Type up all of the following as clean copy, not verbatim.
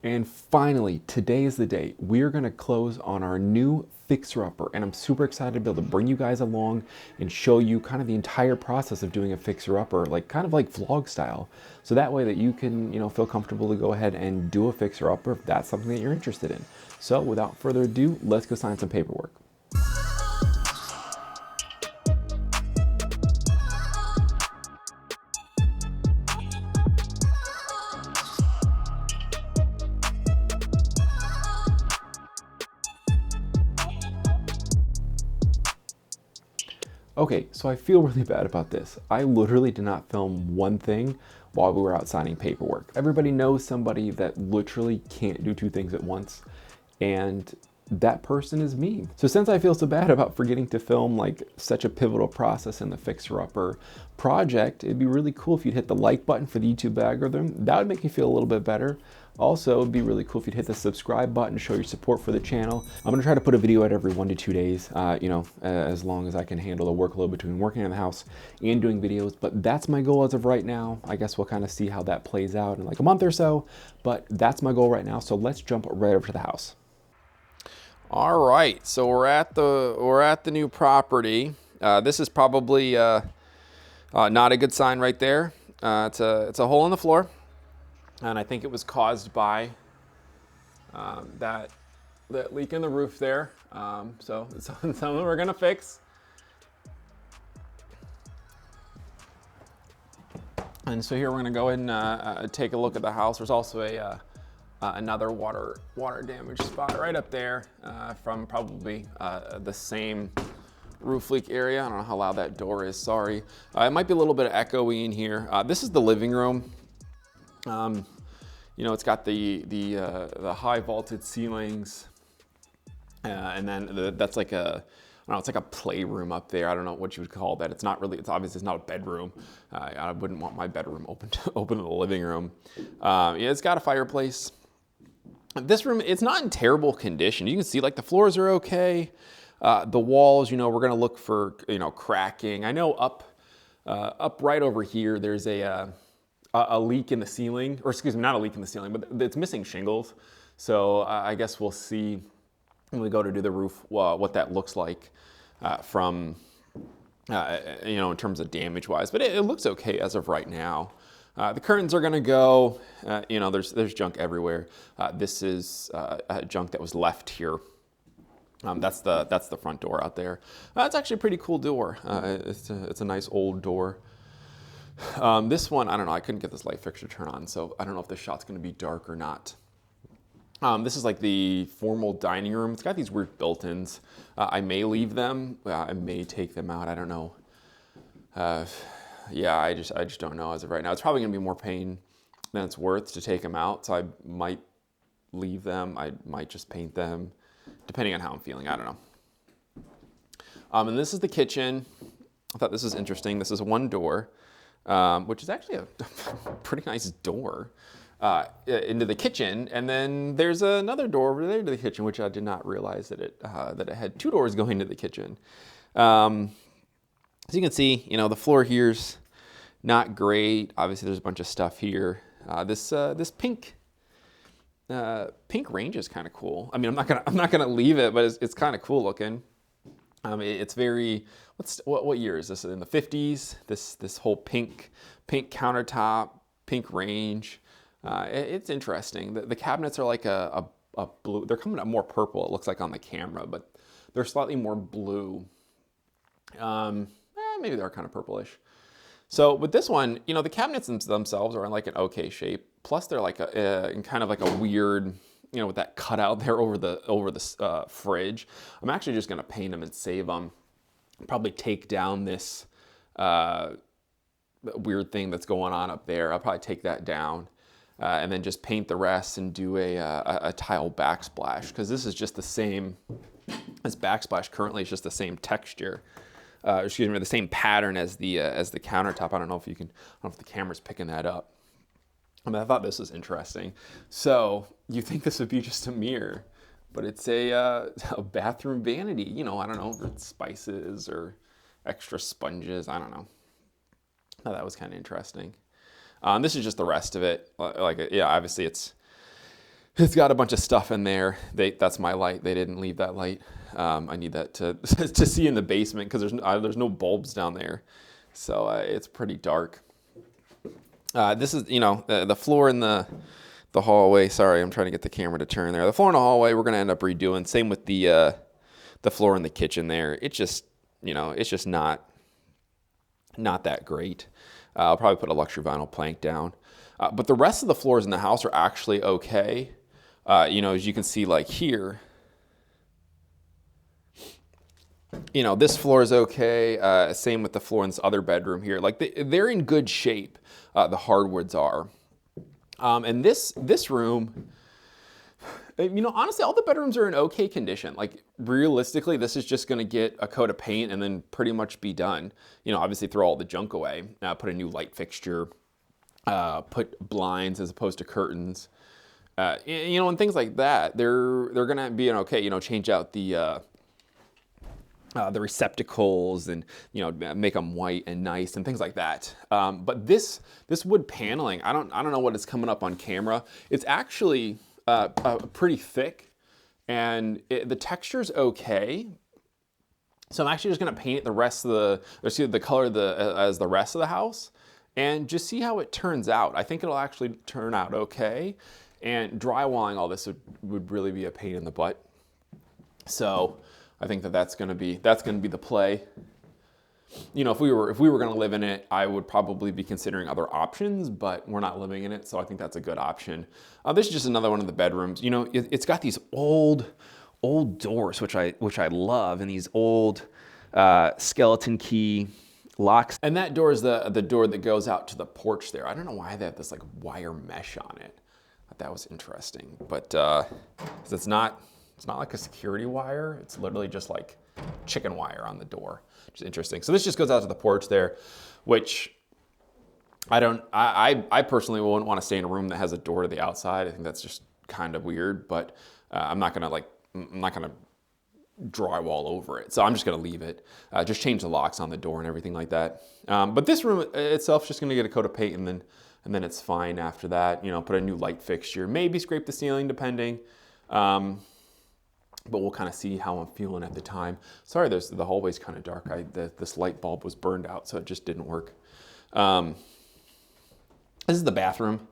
And finally, today is the day. We're gonna close on our new fixer-upper, and I'm super excited to be able to bring you guys along and show you kind of the entire process of doing a fixer-upper, like kind of like vlog style. So that way that you can, feel comfortable to go ahead and do a fixer-upper if that's something that you're interested in. So without further ado, let's go sign some paperwork. Okay, so I feel really bad about this. I literally did not film one thing while we were out signing paperwork. Everybody knows somebody that literally can't do two things at once, and that person is me. So since I feel so bad about forgetting to film like such a pivotal process in the fixer-upper project, it'd be really cool if you'd hit the like button for the YouTube algorithm. That would make me feel a little bit better. Also, it'd be really cool if you'd hit the subscribe button to show your support for the channel. I'm gonna try to put a video out every 1 to 2 days, as long as I can handle the workload between working in the house and doing videos. But that's my goal as of right now. I guess we'll kind of see how that plays out in like a month or so, but that's my goal right now. So let's jump right over to the house. All right, so we're at the new property. This is probably not a good sign right there. It's a hole in the floor, and I think it was caused by that leak in the roof there. So it's something we're gonna fix. And so here we're gonna go ahead and take a look at the house. There's also another water damage spot right up there from probably the same roof leak area. I don't know how loud that door is, sorry. It might be a little bit of echoey in here. This is the living room. It's got the high vaulted ceilings, and then that's like it's like a playroom up there. I don't know what you would call that. It's obviously it's not a bedroom. I wouldn't want my bedroom open to the living room. It's got a fireplace. This room, it's not in terrible condition. You can see like the floors are okay. The walls, we're gonna look for, cracking. I know up right over here, there's a leak in the ceiling, or excuse me, not a leak in the ceiling, but it's missing shingles. So I guess we'll see when we go to do the roof what that looks like from, in terms of damage wise, but it looks okay as of right now. The curtains are gonna go, there's junk everywhere. This is junk that was left here. That's the front door out there. That's actually a pretty cool door. It's a nice old door. This one, I don't know, I couldn't get this light fixture to turn on, so I don't know if this shot's gonna be dark or not. This is like the formal dining room. It's got these weird built-ins. I may leave them. I may take them out. I don't know. I just don't know as of right now. It's probably gonna be more pain than it's worth to take them out. So I might leave them. I might just paint them, depending on how I'm feeling. I don't know. And this is the kitchen. I thought this was interesting. This is one door, which is actually a pretty nice door into the kitchen. And then there's another door over there to the kitchen, which I did not realize that it had two doors going to the kitchen. As you can see, the floor here's not great. Obviously, there's a bunch of stuff here. This pink range is kind of cool. I mean, I'm not gonna leave it, but it's kind of cool looking. It's very what year is this? In the 50s. This whole pink countertop, pink range. It's interesting. The cabinets are like a blue. They're coming up more purple. It looks like on the camera, but they're slightly more blue. Maybe they're kind of purplish. So with this one, the cabinets themselves are in like an okay shape. Plus they're like in kind of like a weird, with that cutout there over the fridge. I'm actually just gonna paint them and save them. Probably take down this weird thing that's going on up there. I'll probably take that down and then just paint the rest and do a tile backsplash, because this is just the same. This backsplash currently is just the same texture. The same pattern as the countertop. I don't know if the camera's picking that up. I thought this was interesting. So you think this would be just a mirror, but it's a bathroom vanity. I don't know, for spices or extra sponges. I don't know. I thought that was kind of interesting. This is just the rest of it. Obviously it's It's got a bunch of stuff in there. That's my light. They didn't leave that light. I need that to to see in the basement because there's no bulbs down there, so it's pretty dark. This is the floor in the hallway. Sorry, I'm trying to get the camera to turn there. The floor in the hallway we're gonna end up redoing. Same with the floor in the kitchen there. It's just not that great. I'll probably put a luxury vinyl plank down, but the rest of the floors in the house are actually okay. As you can see, like here, this floor is okay. Same with the floor in this other bedroom here. Like they're in good shape. The hardwoods are. And this room, honestly, all the bedrooms are in okay condition. Like realistically, this is just going to get a coat of paint and then pretty much be done. Obviously throw all the junk away, put a new light fixture, put blinds as opposed to curtains. And things like that. They're going to be okay. Change out the receptacles and make them white and nice and things like that. But this wood paneling, I don't know what is coming up on camera. It's actually pretty thick, and the texture's okay. So I'm actually just going to paint the rest of the color as the rest of the house, and just see how it turns out. I think it'll actually turn out okay. And drywalling all this would really be a pain in the butt. So I think that's going to be the play. If we were going to live in it, I would probably be considering other options, but we're not living in it, so I think that's a good option. This is just another one of the bedrooms. It's got these old doors, which I love, and these old skeleton key locks. And that door is the door that goes out to the porch there. I don't know why they have this like wire mesh on it. I thought that was interesting, but it's not like a security wire. It's literally just like chicken wire on the door, which is interesting. So this just goes out to the porch there, which I personally wouldn't want to stay in a room that has a door to the outside. I think that's just kind of weird, but I'm not gonna drywall over it. So I'm just gonna leave it, just change the locks on the door and everything like that. But this room itself is just gonna get a coat of paint and then it's fine after that. Put a new light fixture, maybe scrape the ceiling depending. But we'll kind of see how I'm feeling at the time. Sorry, the hallway's kind of dark. This light bulb was burned out, so it just didn't work. This is the bathroom.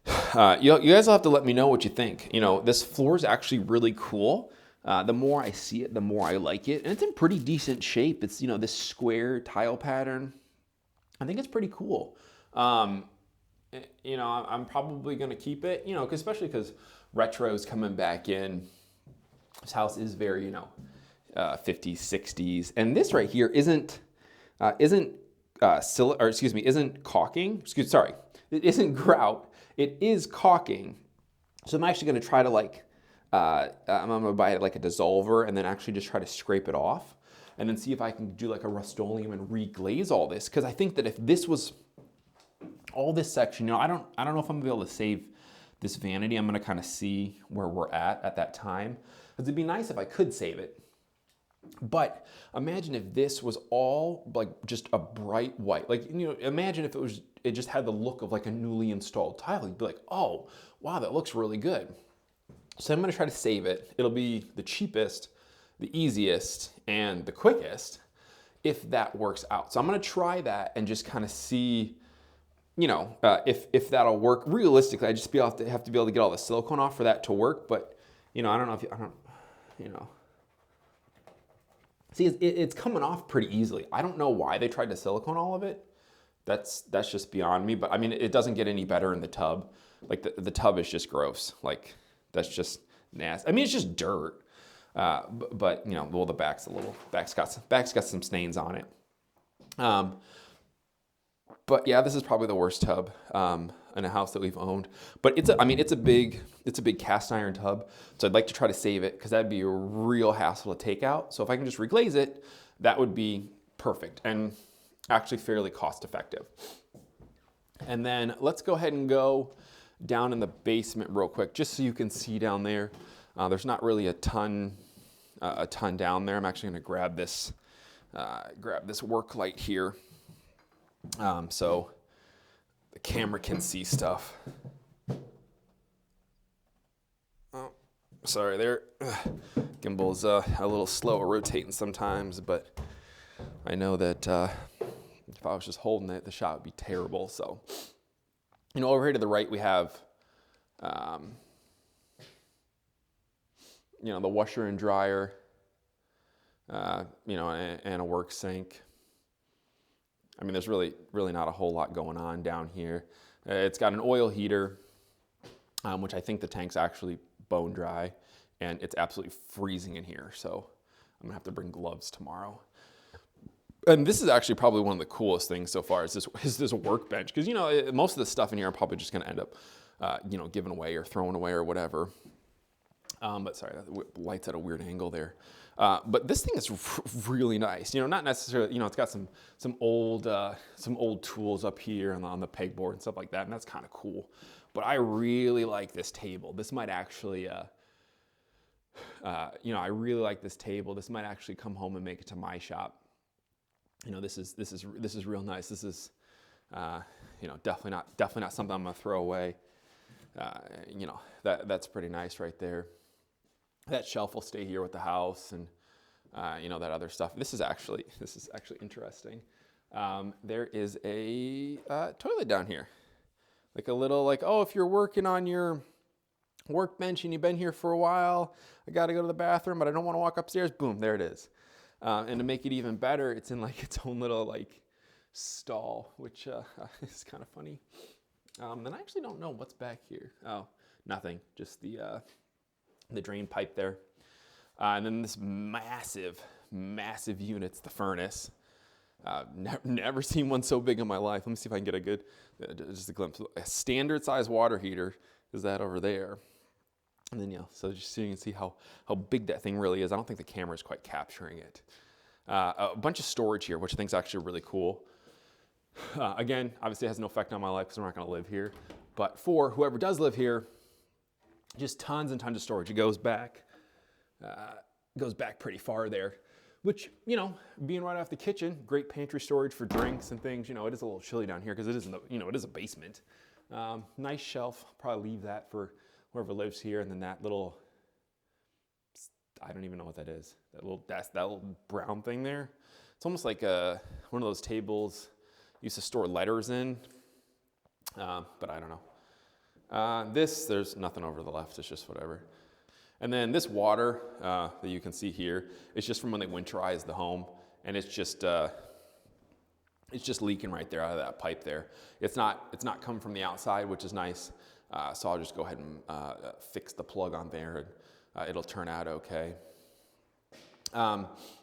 You guys will have to let me know what you think. This floor is actually really cool. The more I see it, the more I like it. And it's in pretty decent shape. It's, this square tile pattern. I think it's pretty cool. I'm probably going to keep it, especially because retro is coming back in. This house is very, 50s, 60s. And this right here isn't caulking. It isn't grout. It is caulking. So I'm actually going to try to I'm going to buy it like a dissolver and then actually just try to scrape it off and then see if I can do like a Rust-Oleum and reglaze all this. Because I think that if this was all this section, I don't know if I'm going to be able to save this vanity. I'm going to kind of see where we're at that time. Because it'd be nice if I could save it. But imagine if this was all like just a bright white. Like, imagine if it just had the look of like a newly installed tile. You'd be like, oh, wow, that looks really good. So I'm going to try to save it. It'll be the cheapest, the easiest, and the quickest if that works out. So I'm going to try that and just kind of see, if that'll work. Realistically, I just have to be able to get all the silicone off for that to work. But, I don't know if see, it's coming off pretty easily. I don't know why they tried to silicone all of it. That's just beyond me. But I mean, it doesn't get any better in the tub. Like the tub is just gross. Like that's just nasty. I mean, it's just dirt. But the back's got some stains on it. But yeah, this is probably the worst tub in a house that we've owned. But it's a big cast iron tub. So I'd like to try to save it because that'd be a real hassle to take out. So if I can just reglaze it, that would be perfect and actually fairly cost effective. And then let's go ahead and go down in the basement real quick, just so you can see down there. There's not really a ton down there. I'm actually going to grab this work light here, so the camera can see stuff. Sorry there. Gimbal's a little slow at rotating sometimes, but I know that if I was just holding it, the shot would be terrible. So, over here to the right, we have, the washer and dryer, and a work sink. I mean, there's really not a whole lot going on down here. It's got an oil heater, which I think the tank's actually bone dry, and it's absolutely freezing in here. So I'm gonna have to bring gloves tomorrow. And this is actually probably one of the coolest things so far is this workbench. Because, most of the stuff in here I'm probably just gonna end up, giving away or throwing away or whatever. But sorry, that light's at a weird angle there. But this thing is really nice. Not necessarily, it's got some old tools up here on the pegboard and stuff like that, and that's kind of cool. But I really like this table. This might actually, I really like this table. This might actually come home and make it to my shop. This is real nice. This is, definitely not something I'm gonna throw away. That's pretty nice right there. That shelf will stay here with the house, and that other stuff. This is actually interesting. There is a toilet down here, like a little if you're working on your workbench and you've been here for a while, I got to go to the bathroom, but I don't want to walk upstairs. Boom, there it is. And to make it even better, it's in its own little stall, which is kind of funny. And I actually don't know what's back here. Oh, nothing. Just the drain pipe there. And then this massive unit's the furnace. Never seen one so big in my life. Let me see if I can get a good, just a glimpse. A standard size water heater is that over there. And then, so just so you can see how big that thing really is. I don't think the camera is quite capturing it. A bunch of storage here, which I think is actually really cool. Again, obviously it has no effect on my life because I'm not going to live here. But for whoever does live here, just tons and tons of storage. It goes back pretty far there, which, being right off the kitchen, great pantry storage for drinks and things. It is a little chilly down here because it is a basement. Nice shelf. Probably leave that for whoever lives here. And then that little, I don't even know what that is. That little brown thing there. It's almost like one of those tables used to store letters in, but I don't know. There's nothing over to the left. It's just whatever. And then this water that you can see here is just from when they winterize the home, and it's just leaking right there out of that pipe there. It's not coming from the outside, which is nice. So I'll just go ahead and fix the plug on there, and it'll turn out okay.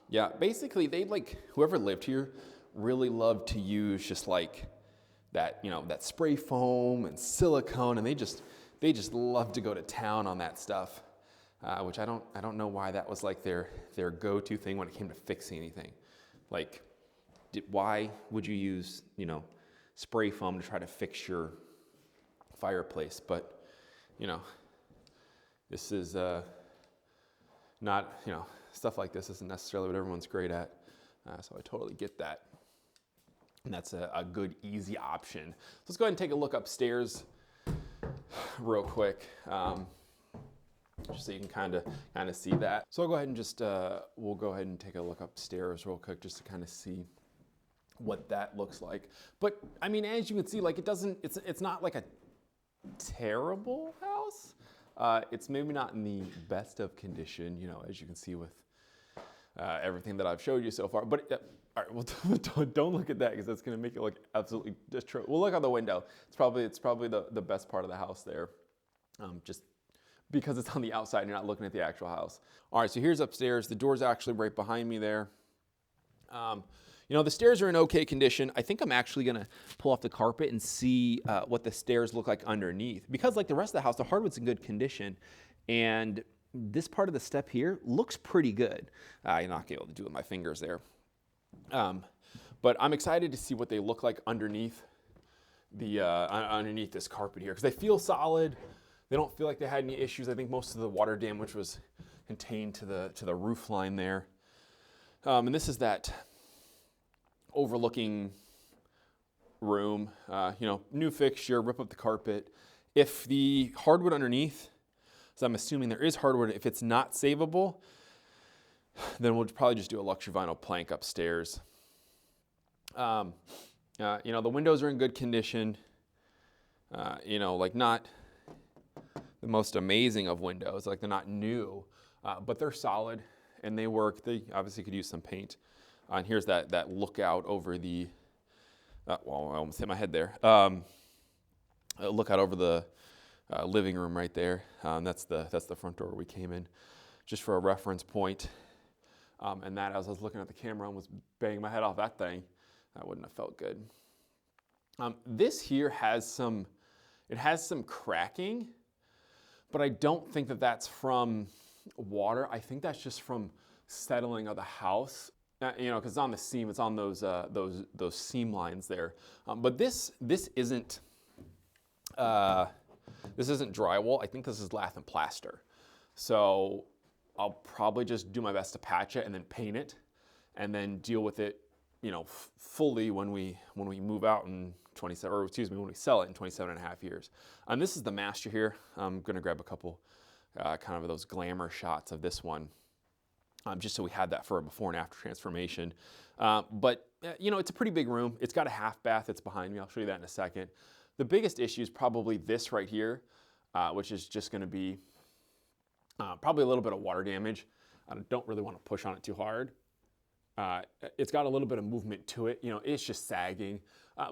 Yeah, basically they whoever lived here really loved to use just that, that spray foam and silicone, and they just love to go to town on that stuff, which I don't know why that was their go-to thing when it came to fixing anything. Why would you use, spray foam to try to fix your fireplace? But, this is not, stuff like this isn't necessarily what everyone's great at. So I totally get that. And that's a good, easy option. So let's go ahead and take a look upstairs real quick, just so you can kind of see that. So I'll go ahead and we'll go ahead and take a look upstairs real quick just to kind of see what that looks like. But I mean, as you can see, it's not like a terrible house. It's maybe not in the best of condition, as you can see with everything that I've showed you so far. But all right, well, don't look at that because that's going to make it look absolutely destroyed. We'll look out the window. It's probably the best part of the house there, just because it's on the outside and you're not looking at the actual house. All right, so here's upstairs. The door's actually right behind me there. The stairs are in okay condition. I think I'm actually going to pull off the carpet and see what the stairs look like underneath. Because like the rest of the house, the hardwood's in good condition. And this part of the step here looks pretty good. You're not going to be able to do it with my fingers there. But I'm excited to see what they look like underneath underneath this carpet here, because they feel solid. They don't feel like they had any issues. I think most of the water damage was contained to the roof line there. And this is that overlooking room. New fixture, rip up the carpet. If the hardwood underneath So I'm assuming there is hardwood. If it's not savable, then we'll probably just do a luxury vinyl plank upstairs. You know, the windows are in good condition. You know, like not the most amazing of windows, like they're not new, but they're solid and they work. They obviously could use some paint. And here's that lookout over the, well, I almost hit my head there. Lookout over the living room right there. That's the front door we came in, just for a reference point. And that, as I was looking at the camera and was banging my head off that thing, that wouldn't have felt good. This here has some cracking, but I don't think that that's from water. I think that's just from settling of the house. You know, because it's on the seam, it's on those seam lines there. But this isn't drywall. I think this is lath and plaster. So I'll probably just do my best to patch it and then paint it, and then deal with it, you know, fully when we move out in 27, or excuse me, when we sell it in 27.5 years. This is the master here. I'm gonna grab a couple kind of those glamour shots of this one, just so we had that for a before and after transformation. But you know, it's a pretty big room. It's got a half bath. It's behind me. I'll show you that in a second. The biggest issue is probably this right here, which is just gonna be probably a little bit of water damage. I don't really want to push on it too hard. It's got a little bit of movement to it. You know, it's just sagging,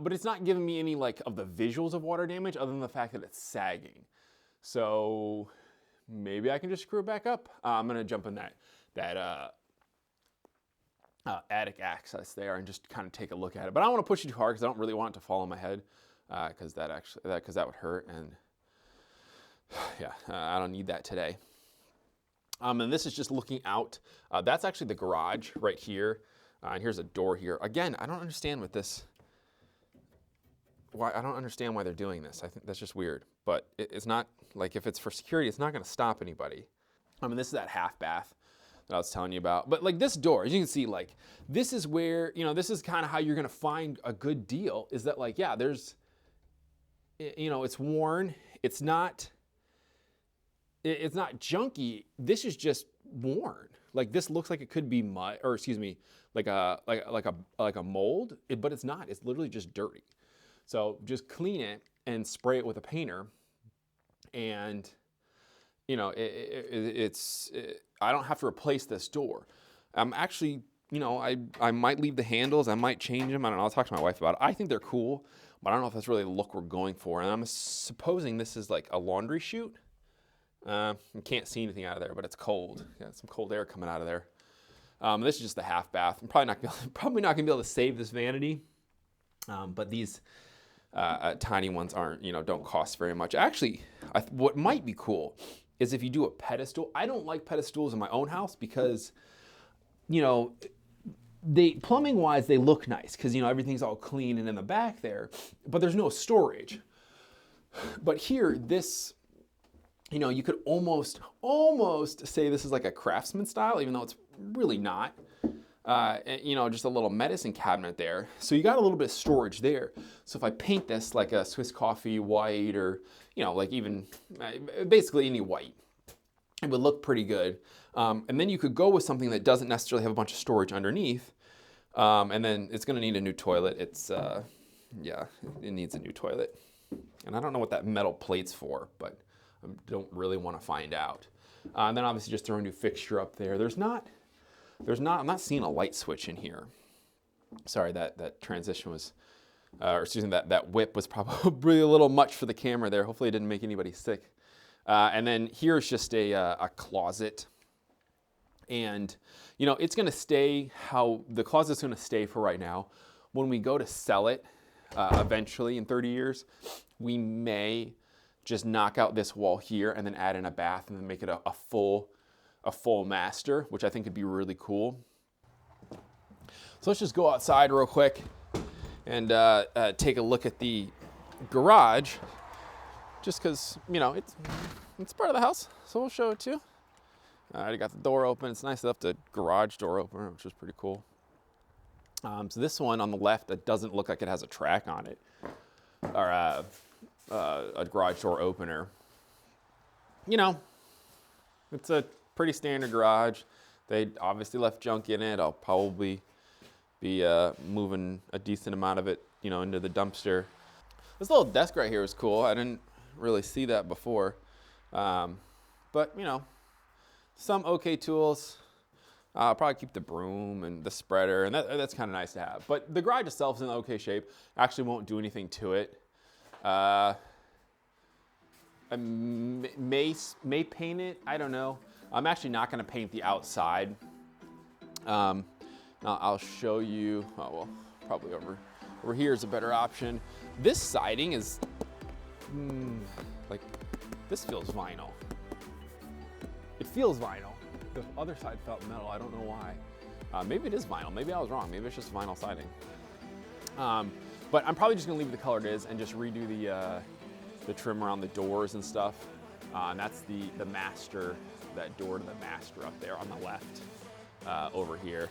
but it's not giving me any like of the visuals of water damage other than the fact that it's sagging. So maybe I can just screw it back up. I'm gonna jump in that attic access there and just kind of take a look at it. But I don't want to push it too hard because I don't really want it to fall on my head, because that would hurt, and yeah, I don't need that today. And this is just looking out. That's actually the garage right here. And here's a door here. Again, I don't understand with this. I don't understand why they're doing this. I think that's just weird. But it's not, like, if it's for security, it's not going to stop anybody. I mean, this is that half bath that I was telling you about. But like this door, as you can see, like this is where, you know, this is kind of how you're going to find a good deal, is that like, yeah, there's, you know, it's worn. It's not junky. This is just worn. Like this looks like it could be mud, or excuse me, like a mold, but it's not. It's literally just dirty. So just clean it and spray it with a painter, and you know, I don't have to replace this door. I'm actually, you know, I might leave the handles. I might change them. I don't know. I'll talk to my wife about it. I think they're cool, but I don't know if that's really the look we're going for. And I'm supposing this is like a laundry chute. You can't see anything out of there, but it's cold. Got some cold air coming out of there. This is just the half bath. I'm probably not gonna be able to save this vanity, but these tiny ones aren't, you know, don't cost very much. Actually, what might be cool is if you do a pedestal. I don't like pedestals in my own house because, you know, plumbing wise they look nice because, you know, everything's all clean and in the back there, but there's no storage. But here, this, you know, you could almost say this is like a craftsman style, even though it's really not. You know, just a little medicine cabinet there. So you got a little bit of storage there. So if I paint this like a Swiss coffee white, or, you know, like even basically any white, it would look pretty good. And then you could go with something that doesn't necessarily have a bunch of storage underneath. And then it's going to need a new toilet. It's, yeah, it needs a new toilet. And I don't know what that metal plate's for, but I don't really want to find out. And then obviously just throw a new fixture up there. I'm not seeing a light switch in here. Sorry, that transition was, or excuse me, that whip was probably a little much for the camera there. Hopefully it didn't make anybody sick. And then here's just a closet. And, you know, it's gonna stay how the closet's gonna stay for right now. When we go to sell it, eventually in 30 years, we may just knock out this wall here and then add in a bath and then make it a full master, which I think would be really cool. So let's just go outside real quick and take a look at the garage, just because, you know, it's part of the house, so we'll show it too. I already got the door open. It's nice enough the garage door opener, which is pretty cool. So this one on the left, that doesn't look like it has a track on it, or a garage door opener. You know, It's a pretty standard garage. They obviously left junk in it. I'll probably be moving a decent amount of it, you know, into the dumpster. This little desk right here is cool. I didn't really see that before. But, you know, some okay tools. I'll probably keep the broom and the spreader, and that's kind of nice to have. But the garage itself is in okay shape. Actually won't do anything to it. I may paint it. I don't know. I'm actually not going to paint the outside. I'll show you. Oh, well, probably over here is a better option. This siding is like, this feels vinyl. It feels vinyl. The other side felt metal. I don't know why. Maybe it is vinyl. Maybe I was wrong. Maybe it's just vinyl siding. But I'm probably just gonna leave it the color it is and just redo the trim around the doors and stuff. And that's the master, that door to the master up there on the left over here.